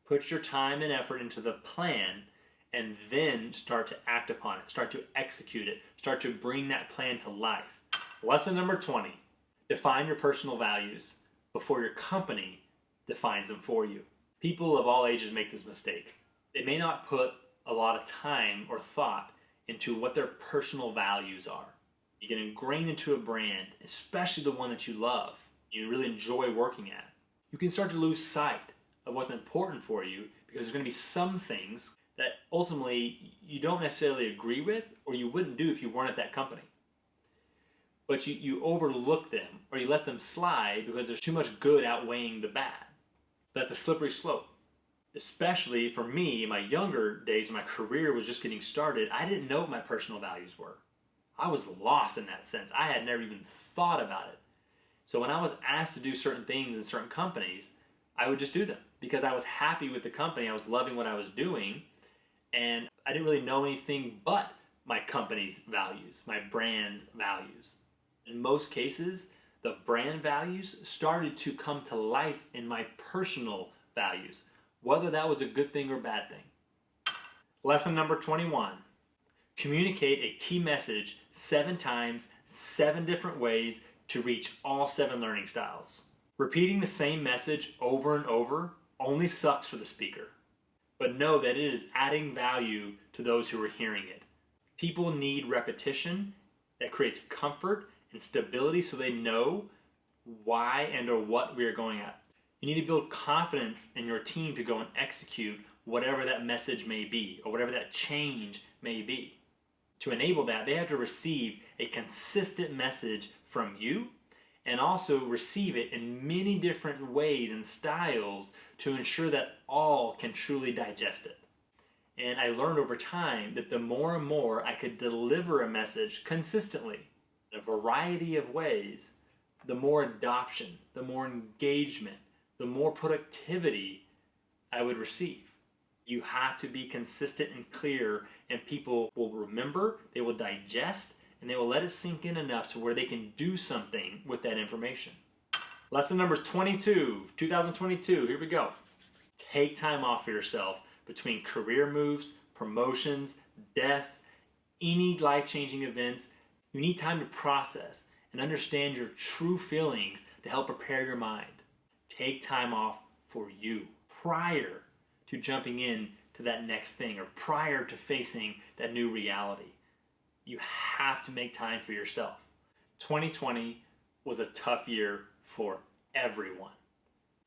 Put your time and effort into the plan and then start to act upon it. Start to execute it. Start to bring that plan to life. Lesson number 20. Define your personal values before your company defines them for you. People of all ages make this mistake. They may not put a lot of time or thought into what their personal values are. You can ingrain into a brand, especially the one that you love, you really enjoy working at. You can start to lose sight of what's important for you because there's going to be some things that ultimately you don't necessarily agree with or you wouldn't do if you weren't at that company. But you overlook them or you let them slide because there's too much good outweighing the bad. That's a slippery slope. Especially for me, in my younger days when my career was just getting started, I didn't know what my personal values were. I was lost in that sense. I had never even thought about it. So when I was asked to do certain things in certain companies, I would just do them because I was happy with the company. I was loving what I was doing. And I didn't really know anything but my company's values, my brand's values. In most cases, the brand values started to come to life in my personal values, whether that was a good thing or bad thing. Lesson number 21. Communicate a key message 7 times, 7 different ways to reach all 7 learning styles. Repeating the same message over and over only sucks for the speaker. But know that it is adding value to those who are hearing it. People need repetition that creates comfort and stability so they know why and or what we are going at. You need to build confidence in your team to go and execute whatever that message may be or whatever that change may be. To enable that, they have to receive a consistent message from you and also receive it in many different ways and styles to ensure that all can truly digest it. And I learned over time that the more and more I could deliver a message consistently in a variety of ways, the more adoption, the more engagement, the more productivity I would receive. You have to be consistent and clear, and people will remember, they will digest, and they will let it sink in enough to where they can do something with that information. Lesson number 22, 2022, here we go. Take time off for yourself between career moves, promotions, deaths, any life-changing events. You need time to process and understand your true feelings to help prepare your mind. Take time off for you prior to jumping in to that next thing or prior to facing that new reality. You have to make time for yourself. 2020 was a tough year for everyone.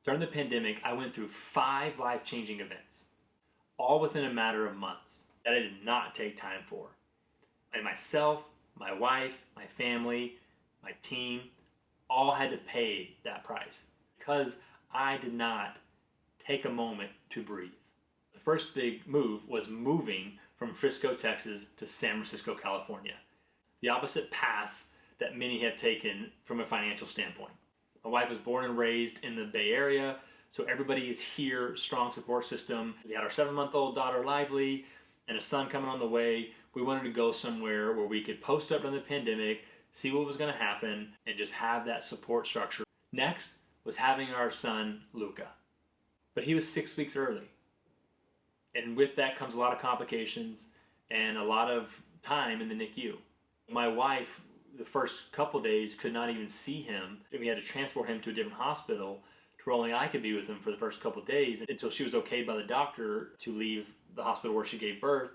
During the pandemic, I went through 5 life-changing events, all within a matter of months that I did not take time for. And myself, my wife, my family, my team, all had to pay that price because I did not take a moment to breathe. The first big move was moving from Frisco, Texas to San Francisco, California. The opposite path that many have taken from a financial standpoint. My wife was born and raised in the Bay Area, so everybody is here, strong support system. We had our 7-month-old daughter, Lively, and a son coming on the way. We wanted to go somewhere where we could post up during the pandemic, see what was going to happen, and just have that support structure. Next was having our son, Luca. But he was 6 weeks early. And with that comes a lot of complications and a lot of time in the NICU. My wife, the first couple days, could not even see him. We had to transport him to a different hospital to where only I could be with him for the first couple days until she was okayed by the doctor to leave the hospital where she gave birth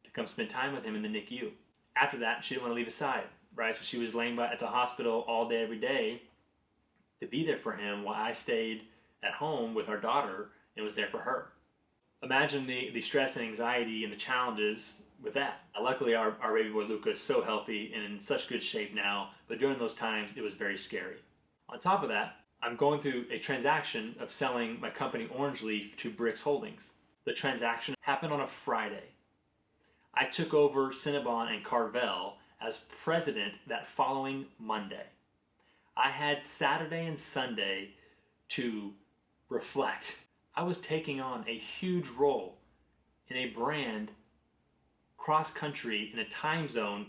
to come spend time with him in the NICU. After that, she didn't want to leave his side, right? So she was laying by at the hospital all day, every day to be there for him while I stayed at home with our daughter and was there for her. Imagine the stress and anxiety and the challenges with that. Luckily, our baby boy Luca is so healthy and in such good shape now, but during those times, it was very scary. On top of that, I'm going through a transaction of selling my company Orange Leaf to Bricks Holdings. The transaction happened on a Friday. I took over Cinnabon and Carvel as president that following Monday. I had Saturday and Sunday to reflect. I was taking on a huge role in a brand cross-country in a time zone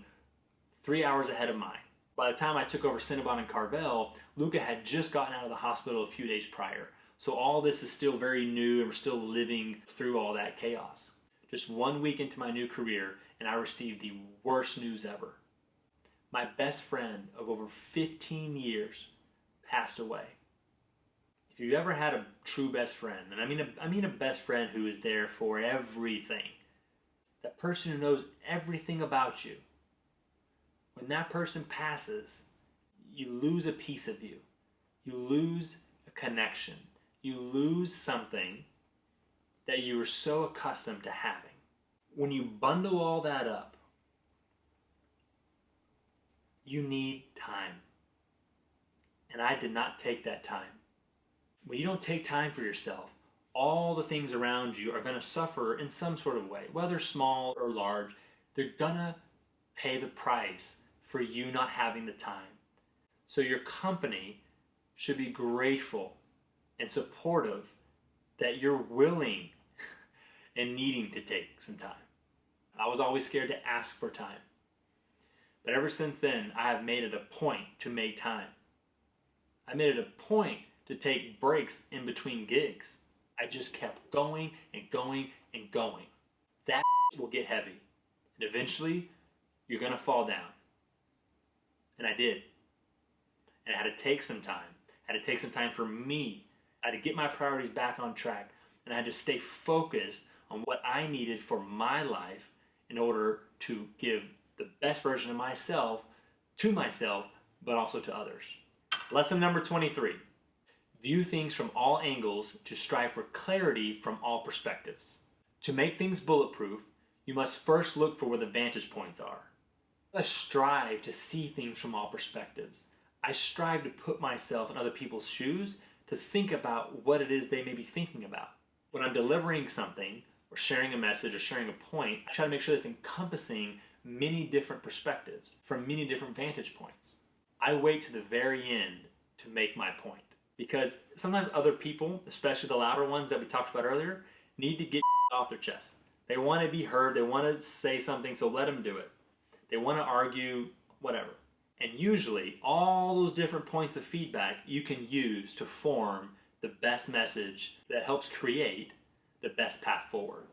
3 hours ahead of mine. By the time I took over Cinnabon and Carvel, Luca had just gotten out of the hospital a few days prior. So all this is still very new and we're still living through all that chaos. Just 1 week into my new career and I received the worst news ever. My best friend of over 15 years passed away. If you've ever had a true best friend, and I mean a best friend who is there for everything, that person who knows everything about you, when that person passes, you lose a piece of you. You lose a connection. You lose something that you were so accustomed to having. When you bundle all that up, you need time. And I did not take that time. When you don't take time for yourself, all the things around you are going to suffer in some sort of way. Whether small or large, they're going to pay the price for you not having the time. So your company should be grateful and supportive that you're willing and needing to take some time. I was always scared to ask for time. But ever since then, I have made it a point to make time. I made it a point to take breaks in between gigs. I just kept going and going and going. That will get heavy. And eventually, you're going to fall down. And I did. And I had to take some time. I had to take some time for me. I had to get my priorities back on track. And I had to stay focused on what I needed for my life in order to give the best version of myself to myself, but also to others. Lesson number 23. View things from all angles to strive for clarity from all perspectives. To make things bulletproof, you must first look for where the vantage points are. I strive to see things from all perspectives. I strive to put myself in other people's shoes to think about what it is they may be thinking about. When I'm delivering something, or sharing a message, or sharing a point, I try to make sure it's encompassing many different perspectives from many different vantage points. I wait to the very end to make my point. Because sometimes other people, especially the louder ones that we talked about earlier, need to get off their chest. They want to be heard, they want to say something, so let them do it. They want to argue, whatever. And usually, all those different points of feedback you can use to form the best message that helps create the best path forward.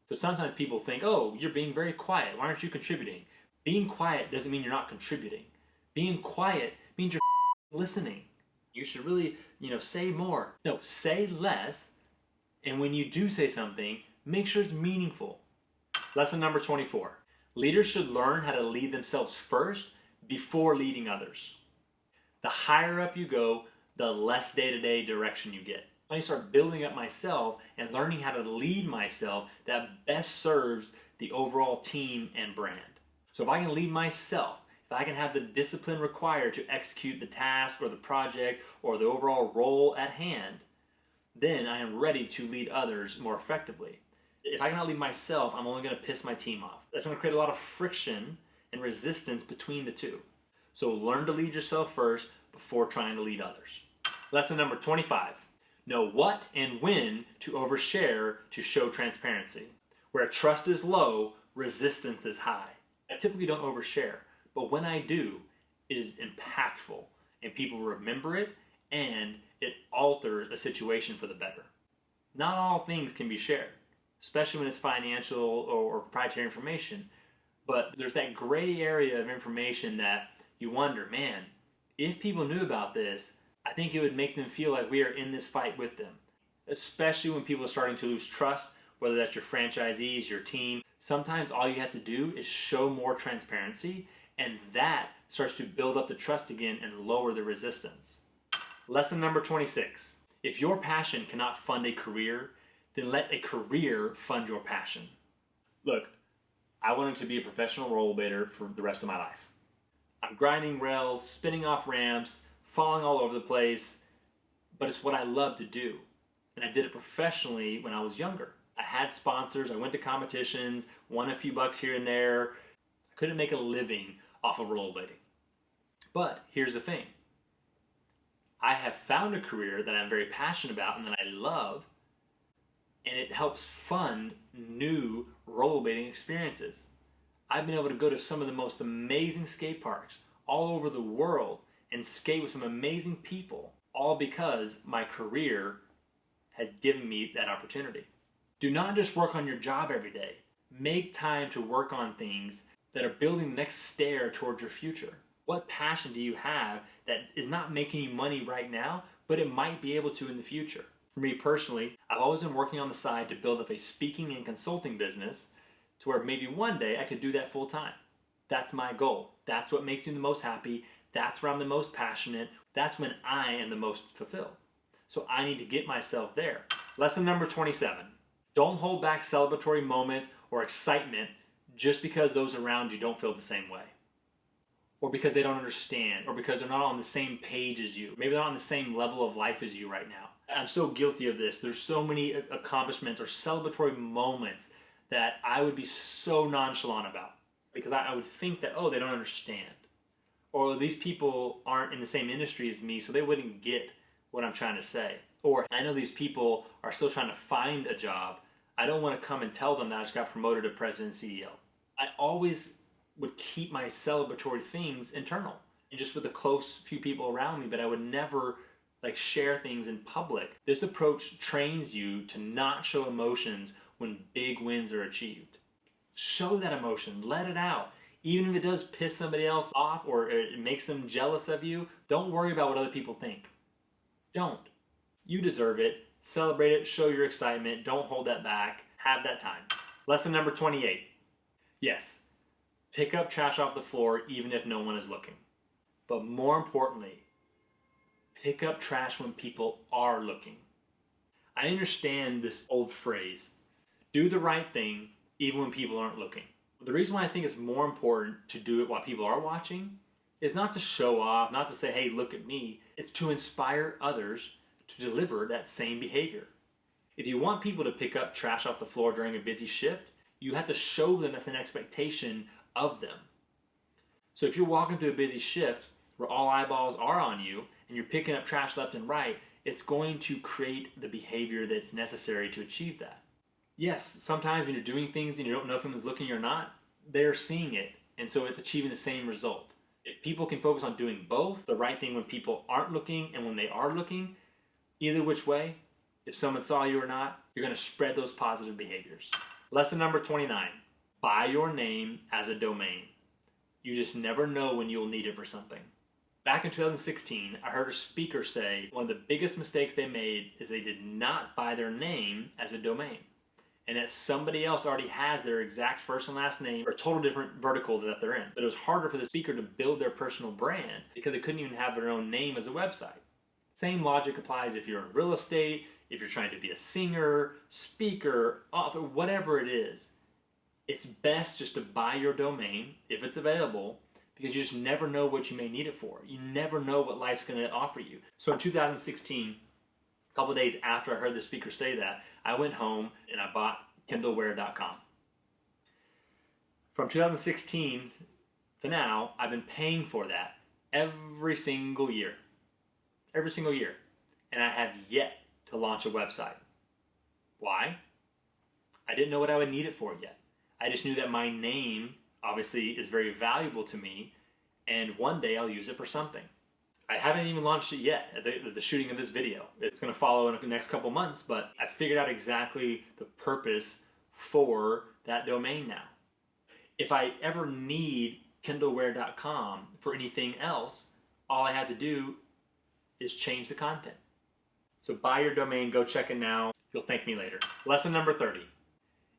So sometimes people think, oh, you're being very quiet. Why aren't you contributing? Being quiet doesn't mean you're not contributing. Being quiet means you're listening. You should really, say more. No, say less. And when you do say something, make sure it's meaningful. Lesson number 24. Leaders should learn how to lead themselves first before leading others. The higher up you go, the less day-to-day direction you get. I start building up myself and learning how to lead myself that best serves the overall team and brand. So if I can lead myself, if I can have the discipline required to execute the task or the project or the overall role at hand, then I am ready to lead others more effectively. If I cannot lead myself, I'm only going to piss my team off. That's going to create a lot of friction and resistance between the two. So learn to lead yourself first before trying to lead others. Lesson number 25. Know what and when to overshare to show transparency. Where trust is low, resistance is high. I typically don't overshare, but when I do, it is impactful and people remember it and it alters a situation for the better. Not all things can be shared, especially when it's financial or proprietary information, but there's that gray area of information that you wonder, man, if people knew about this, I think it would make them feel like we are in this fight with them. Especially when people are starting to lose trust whether that's your franchisees, your team. Sometimes all you have to do is show more transparency, and that starts to build up the trust again and lower the resistance. Lesson number 26. If your passion cannot fund a career, then let a career fund your passion. Look, I wanted to be a professional rollerblader for the rest of my life. I'm grinding rails, spinning off ramps, falling all over the place, but it's what I love to do. And I did it professionally when I was younger. I had sponsors, I went to competitions, won a few bucks here and there. I couldn't make a living off of rollerblading. But here's the thing. I have found a career that I'm very passionate about and that I love, and it helps fund new rollerblading experiences. I've been able to go to some of the most amazing skate parks all over the world and skate with some amazing people, all because my career has given me that opportunity. Do not just work on your job every day. Make time to work on things that are building the next stair towards your future. What passion do you have that is not making you money right now, but it might be able to in the future? For me personally, I've always been working on the side to build up a speaking and consulting business to where maybe one day I could do that full time. That's my goal. That's what makes me the most happy. That's where I'm the most passionate. That's when I am the most fulfilled. So I need to get myself there. Lesson number 27. Don't hold back celebratory moments or excitement just because those around you don't feel the same way, or because they don't understand, or because they're not on the same page as you. Maybe they're not on the same level of life as you right now. I'm so guilty of this. There's so many accomplishments or celebratory moments that I would be so nonchalant about because I would think that, oh, they don't understand. Or these people aren't in the same industry as me, so they wouldn't get what I'm trying to say. Or I know these people are still trying to find a job. I don't want to come and tell them that I just got promoted to president and CEO. I always would keep my celebratory things internal and just with the close few people around me, but I would never share things in public. This approach trains you to not show emotions when big wins are achieved. Show that emotion, let it out. Even if it does piss somebody else off or it makes them jealous of you, don't worry about what other people think. Don't. You deserve it. Celebrate it, show your excitement, don't hold that back, have that time. Lesson number 28. Yes, pick up trash off the floor even if no one is looking. But more importantly, pick up trash when people are looking. I understand this old phrase, do the right thing even when people aren't looking. The reason why I think it's more important to do it while people are watching is not to show off, not to say, hey, look at me. It's to inspire others to deliver that same behavior. If you want people to pick up trash off the floor during a busy shift, you have to show them that's an expectation of them. So if you're walking through a busy shift where all eyeballs are on you and you're picking up trash left and right, it's going to create the behavior that's necessary to achieve that. Yes, sometimes when you're doing things and you don't know if anyone's looking or not, they're seeing it, and so it's achieving the same result. If people can focus on doing both, the right thing when people aren't looking and when they are looking, either which way, if someone saw you or not, you're going to spread those positive behaviors. Lesson number 29. Buy your name as a domain. You just never know when you'll need it for something. Back in 2016, I heard a speaker say one of the biggest mistakes they made is they did not buy their name as a domain, and that somebody else already has their exact first and last name or a total different vertical that they're in. But it was harder for the speaker to build their personal brand because they couldn't even have their own name as a website. Same logic applies if you're in real estate, if you're trying to be a singer, speaker, author, whatever it is. It's best just to buy your domain if it's available because you just never know what you may need it for. You never know what life's going to offer you. So in 2016, a couple of days after I heard the speaker say that, I went home and I bought KendallWare.com. From 2016 to now, I've been paying for that every single year. Every single year. And I have yet to launch a website. Why? I didn't know what I would need it for yet. I just knew that my name obviously is very valuable to me, and one day I'll use it for something. I haven't even launched it yet at the shooting of this video. It's going to follow in the next couple months, but I figured out exactly the purpose for that domain now. If I ever need KendallWare.com for anything else, all I have to do is change the content. So buy your domain, go check it now. You'll thank me later. Lesson number 30.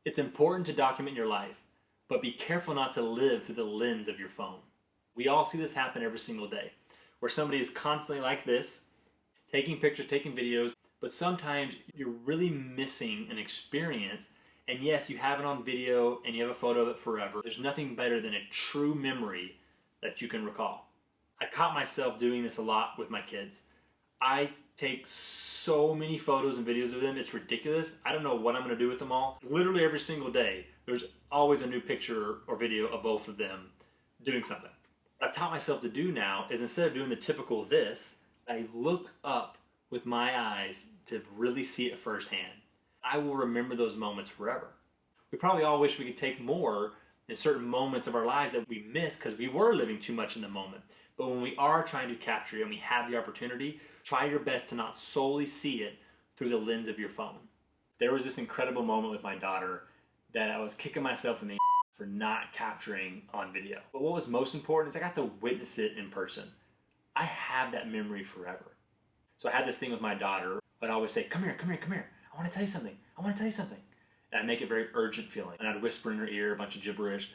It's important to document your life, but be careful not to live through the lens of your phone. We all see this happen every single day, where somebody is constantly like this, taking pictures, taking videos, but sometimes you're really missing an experience. And yes, you have it on video and you have a photo of it forever. There's nothing better than a true memory that you can recall. I caught myself doing this a lot with my kids. I take so many photos and videos of them, it's ridiculous. I don't know what I'm gonna do with them all. Literally every single day, there's always a new picture or video of both of them doing something. What I've taught myself to do now is, instead of doing the typical this, I look up with my eyes to really see it firsthand. I will remember those moments forever. We probably all wish we could take more in certain moments of our lives that we miss because we were living too much in the moment. But when we are trying to capture it and we have the opportunity, try your best to not solely see it through the lens of your phone. There was this incredible moment with my daughter that I was kicking myself in the for not capturing on video. But what was most important is I got to witness it in person. I have that memory forever. So I had this thing with my daughter, but I always say, come here, come here, come here. I want to tell you something. I want to tell you something. And I'd make it very urgent feeling. And I'd whisper in her ear a bunch of gibberish,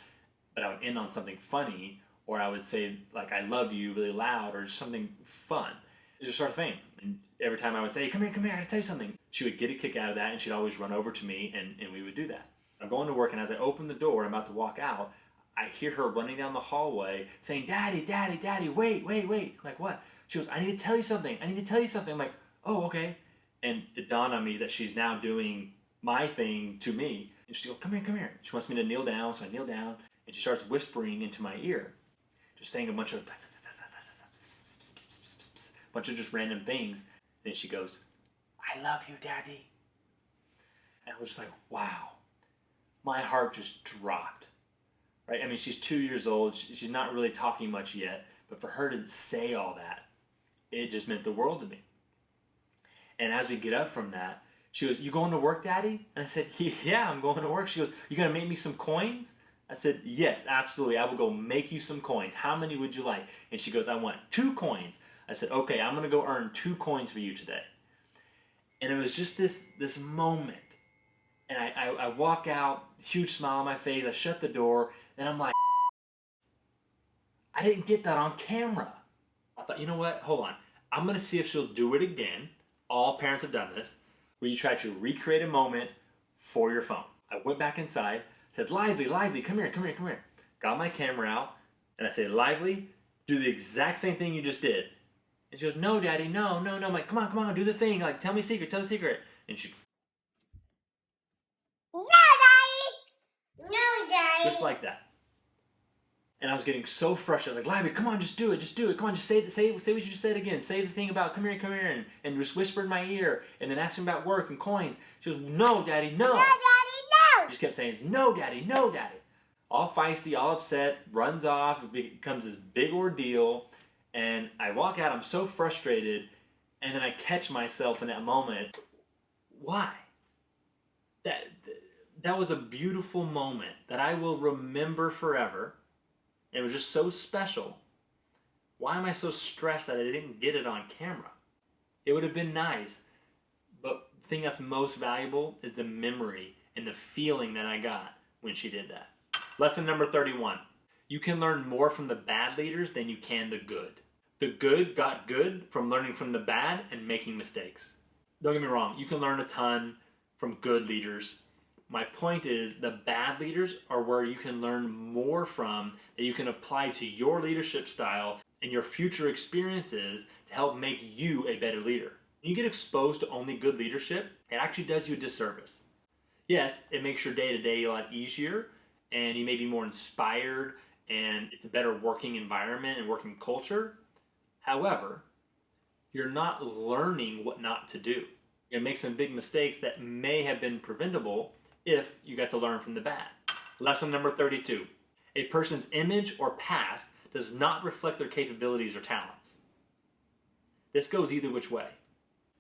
but I would end on something funny, or I would say, like, I love you really loud, or just something fun. It's just our thing. And every time I would say, come here, I gotta tell you something, she would get a kick out of that, and she'd always run over to me, and we would do that. I'm going to work, and as I open the door, I'm about to walk out, I hear her running down the hallway saying, Daddy, Daddy, Daddy, wait. I'm like, what? She goes, I need to tell you something. I'm like, oh, okay. And it dawned on me that she's now doing my thing to me. And she goes, come here. She wants me to kneel down, so I kneel down, and she starts whispering into my ear, just saying a bunch of just random things. Then she goes, I love you, Daddy. And I was just like, wow. My heart just dropped. Right? I mean, she's 2 years old. She's not really talking much yet. But for her to say all that, it just meant the world to me. And as we get up from that, she goes, you going to work, Daddy? And I said, yeah, I'm going to work. She goes, you going to make me some coins? I said, yes, absolutely. I will go make you some coins. How many would you like? And she goes, I want 2 coins. I said, okay, I'm going to go earn 2 coins for you today. And it was just this moment. And I walk out, huge smile on my face. I shut the door. And I'm like, I didn't get that on camera. I thought, you know what? Hold on. I'm going to see if she'll do it again. All parents have done this, where you try to recreate a moment for your phone. I went back inside, said, Lively, come here. Got my camera out, and I said, Lively, do the exact same thing you just did. And she goes, no, Daddy, no. I'm like, come on, do the thing. Like, tell the secret. And she, no, Daddy. No, Daddy. Just like that. And I was getting so frustrated. I was like, Lively, come on, just do it. Come on, just say what you just said again. Say the thing about come here, and just whisper in my ear, and then ask me about work and coins. She goes, no, Daddy, no. No, Daddy, no. She just kept saying, no, Daddy. All feisty, all upset, runs off. It becomes this big ordeal. And I walk out, I'm so frustrated, and then I catch myself in that moment. Why? That was a beautiful moment that I will remember forever. It was just so special. Why am I so stressed that I didn't get it on camera? It would have been nice, but the thing that's most valuable is the memory and the feeling that I got when she did that. Lesson number 31. You can learn more from the bad leaders than you can the good. The good got good from learning from the bad and making mistakes. Don't get me wrong, you can learn a ton from good leaders. My point is the bad leaders are where you can learn more from that you can apply to your leadership style and your future experiences to help make you a better leader. When you get exposed to only good leadership, it actually does you a disservice. Yes, it makes your day-to-day a lot easier and you may be more inspired and it's a better working environment and working culture. However, you're not learning what not to do. You're going to make some big mistakes that may have been preventable if you got to learn from the bad. Lesson number 32. A person's image or past does not reflect their capabilities or talents. This goes either which way.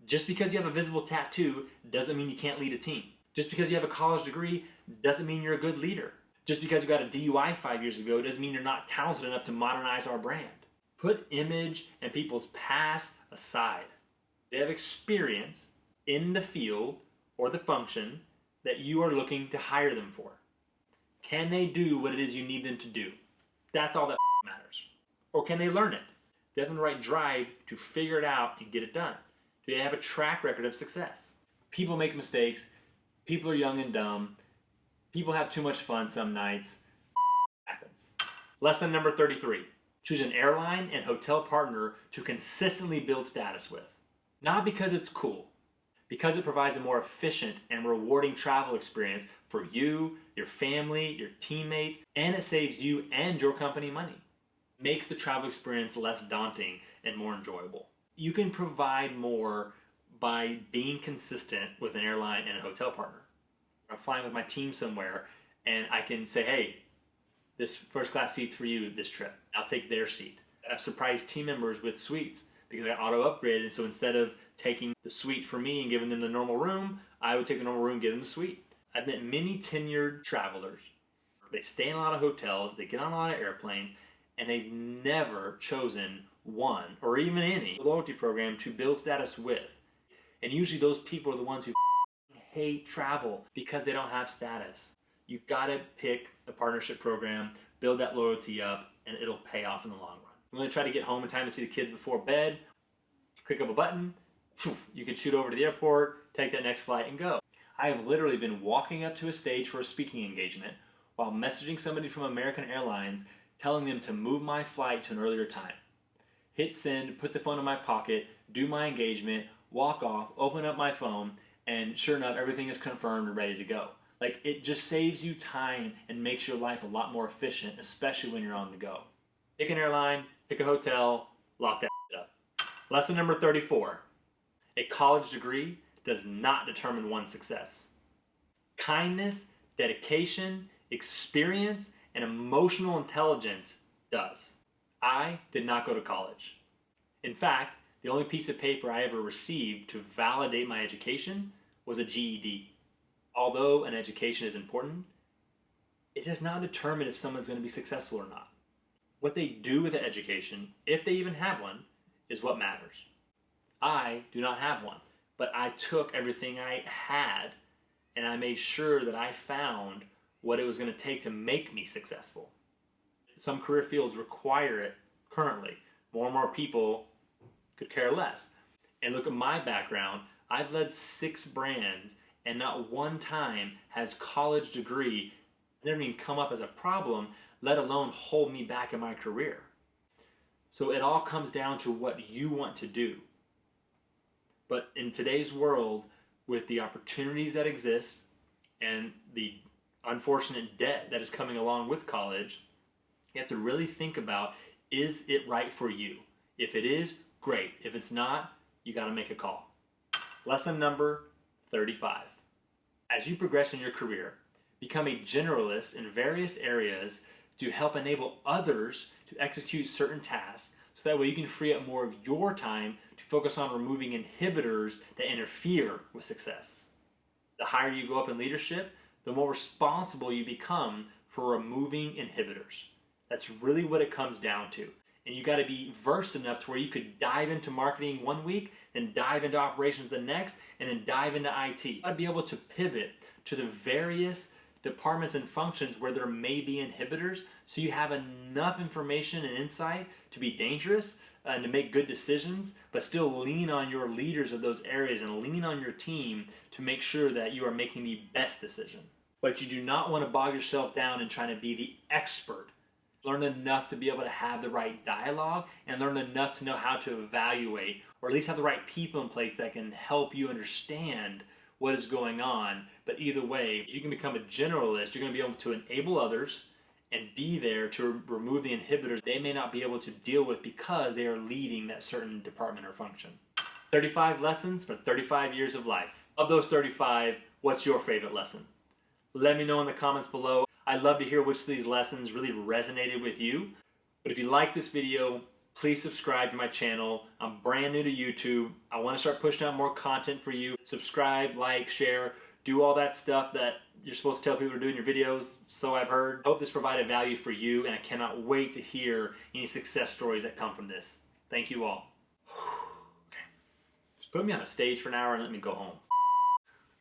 Just because you have a visible tattoo doesn't mean you can't lead a team. Just because you have a college degree doesn't mean you're a good leader. Just because you got a DUI 5 years ago doesn't mean you're not talented enough to modernize our brand. Put image and people's past aside. They have experience in the field or the function that you are looking to hire them for? Can they do what it is you need them to do? That's all that matters. Or can they learn it? Do they have the right drive to figure it out and get it done? Do they have a track record of success? People make mistakes. People are young and dumb. People have too much fun some nights. Happens. Lesson number 33. Choose an airline and hotel partner to consistently build status with. Not because it's cool, because it provides a more efficient and rewarding travel experience for you, your family, your teammates, and it saves you and your company money. It makes the travel experience less daunting and more enjoyable. You can provide more by being consistent with an airline and a hotel partner. I'm flying with my team somewhere and I can say, hey, this first class seat's for you this trip. I'll take their seat. I've surprised team members with suites because I auto upgraded, and so instead of taking the suite for me and giving them the normal room, I would take the normal room and give them the suite. I've met many tenured travelers. They stay in a lot of hotels, they get on a lot of airplanes, and they've never chosen one or even any loyalty program to build status with. And usually those people are the ones who hate travel because they don't have status. You've got to pick a partnership program, build that loyalty up, and it'll pay off in the long run. I'm going to try to get home in time to see the kids before bed. Click of a button, you can shoot over to the airport, take that next flight, and go. I have literally been walking up to a stage for a speaking engagement while messaging somebody from American Airlines telling them to move my flight to an earlier time. Hit send, put the phone in my pocket, do my engagement, walk off, open up my phone, and sure enough, everything is confirmed and ready to go. Like, it just saves you time and makes your life a lot more efficient, especially when you're on the go. Pick an airline, pick a hotel, lock that up. Lesson number 34. A college degree does not determine one's success. Kindness, dedication, experience, and emotional intelligence does. I did not go to college. In fact, the only piece of paper I ever received to validate my education was a GED. Although an education is important, it does not determine if someone's going to be successful or not. What they do with the education, if they even have one, is what matters. I do not have one, but I took everything I had and I made sure that I found what it was going to take to make me successful. Some career fields require it currently. More and more people could care less. And look at my background. I've led 6 brands and not one time has college degree never even come up as a problem, let alone hold me back in my career. So it all comes down to what you want to do. But in today's world, with the opportunities that exist and the unfortunate debt that is coming along with college, you have to really think about, is it right for you? If it is, great. If it's not, you got to make a call. Lesson number 35. As you progress in your career, become a generalist in various areas to help enable others to execute certain tasks, so that way you can free up more of your time to focus on removing inhibitors that interfere with success. The higher you go up in leadership, the more responsible you become for removing inhibitors. That's really what it comes down to. And you got to be versed enough to where you could dive into marketing one week, then dive into operations the next, and then dive into IT. You got to be able to pivot to the various departments and functions where there may be inhibitors, so you have enough information and insight to be dangerous and to make good decisions, but still lean on your leaders of those areas and lean on your team to make sure that you are making the best decision. But you do not want to bog yourself down in trying to be the expert. Learn enough to be able to have the right dialogue and learn enough to know how to evaluate, or at least have the right people in place that can help you understand what is going on. But either way, if you can become a generalist, you're going to be able to enable others and be there to remove the inhibitors they may not be able to deal with because they are leading that certain department or function. 35 lessons for 35 years of life. Of those 35, what's your favorite lesson? Let me know in the comments below. I'd love to hear which of these lessons really resonated with you. But if you like this video, please subscribe to my channel. I'm brand new to YouTube. I want to start pushing out more content for you. Subscribe, like, share, do all that stuff that you're supposed to tell people to do in your videos, so I've heard. I hope this provided value for you, and I cannot wait to hear any success stories that come from this. Thank you all. Okay. Just put me on a stage for an hour and let me go home.